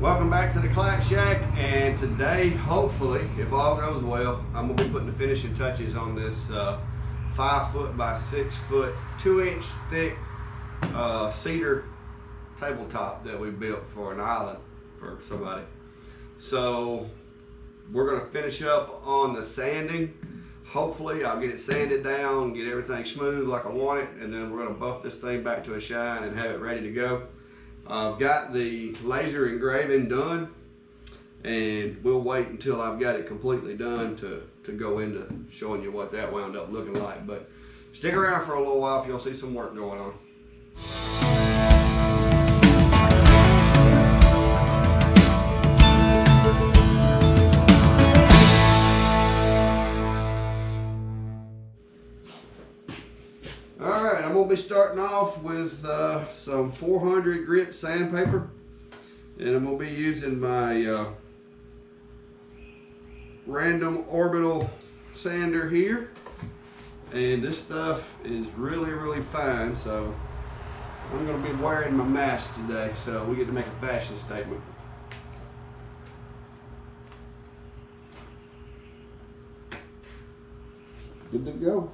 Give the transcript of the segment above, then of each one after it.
Welcome back to the Clack Shack, and today, hopefully, if all goes well, I'm going to be putting the finishing touches on this 5 foot by 6 foot, 2 inch thick cedar tabletop that we built for an island for somebody. So we're going to finish up on the sanding. Hopefully I'll get it sanded down, get everything smooth like I want it, and then we're going to buff this thing back to a shine and have it ready to go. I've got the laser engraving done, and we'll wait until I've got it completely done to go into showing you what that wound up looking like. But stick around for a little while if you'll see some work going on. Alright, I'm going to be starting off with some 400 grit sandpaper, and I'm going to be using my random orbital sander here, and this stuff is really fine, so I'm going to be wearing my mask today, so we get to make a fashion statement. Good to go.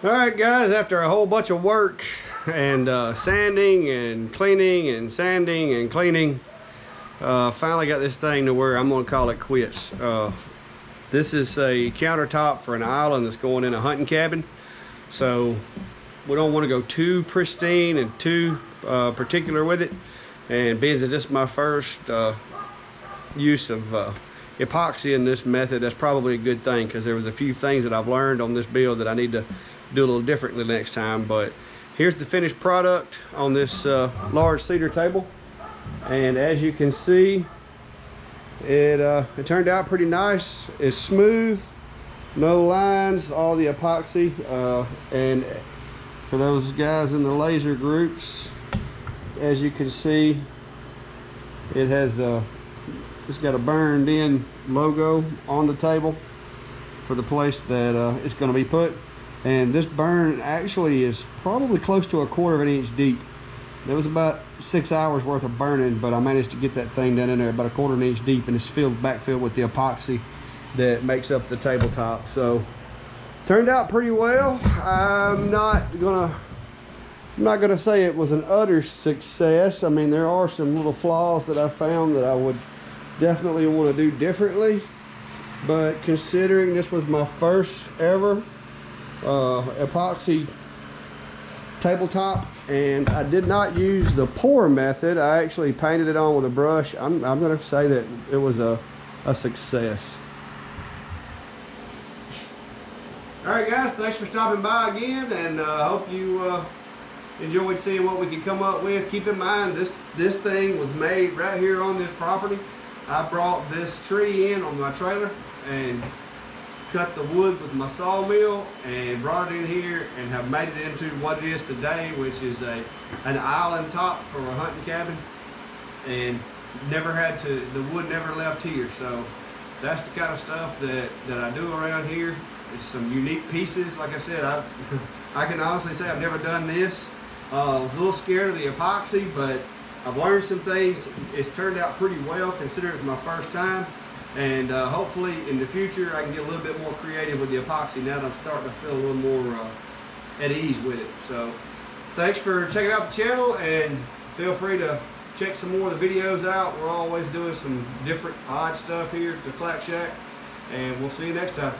Alright guys, after a whole bunch of work and sanding and cleaning and sanding and cleaning, finally got this thing to where I'm going to call it quits. This is a countertop for an island that's going in a hunting cabin, so we don't want to go too pristine and too particular with it, and being that this is my first use of epoxy in this method, that's probably a good thing, because there was a few things that I've learned on this build that I need to do a little differently next time. But here's the finished product on this large cedar table, and as you can see, it turned out pretty nice. It's smooth, no lines, all the epoxy, and for those guys in the laser groups, as you can see, it has it's got a burned in logo on the table for the place that it's going to be put. And this burn actually is probably close to 1/4 inch deep. There was about 6 hours worth of burning, but I managed to get that thing down in there about 1/4 inch deep, and it's backfilled with the epoxy that makes up the tabletop. So turned out pretty well. I'm not gonna say it was an utter success. I mean, there are some little flaws that I found that I would definitely want to do differently, but considering this was my first ever epoxy tabletop, and I did not use the pour method, I actually painted it on with a brush, I'm going to say that it was a success. Alright guys, thanks for stopping by again, and I hope you enjoyed seeing what we could come up with. Keep in mind, this thing was made right here on this property. I brought this tree in on my trailer and cut the wood with my sawmill and brought it in here and have made it into what it is today, which is an island top for a hunting cabin, and the wood never left here. So that's the kind of stuff that I do around here. It's some unique pieces. Like I said, I can honestly say I've never done this. I was a little scared of the epoxy, but I've learned some things. It's turned out pretty well considering it's my first time. And hopefully in the future I can get a little bit more creative with the epoxy now that I'm starting to feel a little more at ease with it. So thanks for checking out the channel, and feel free to check some more of the videos out. We're always doing some different odd stuff here at the Clack Shack, and we'll see you next time.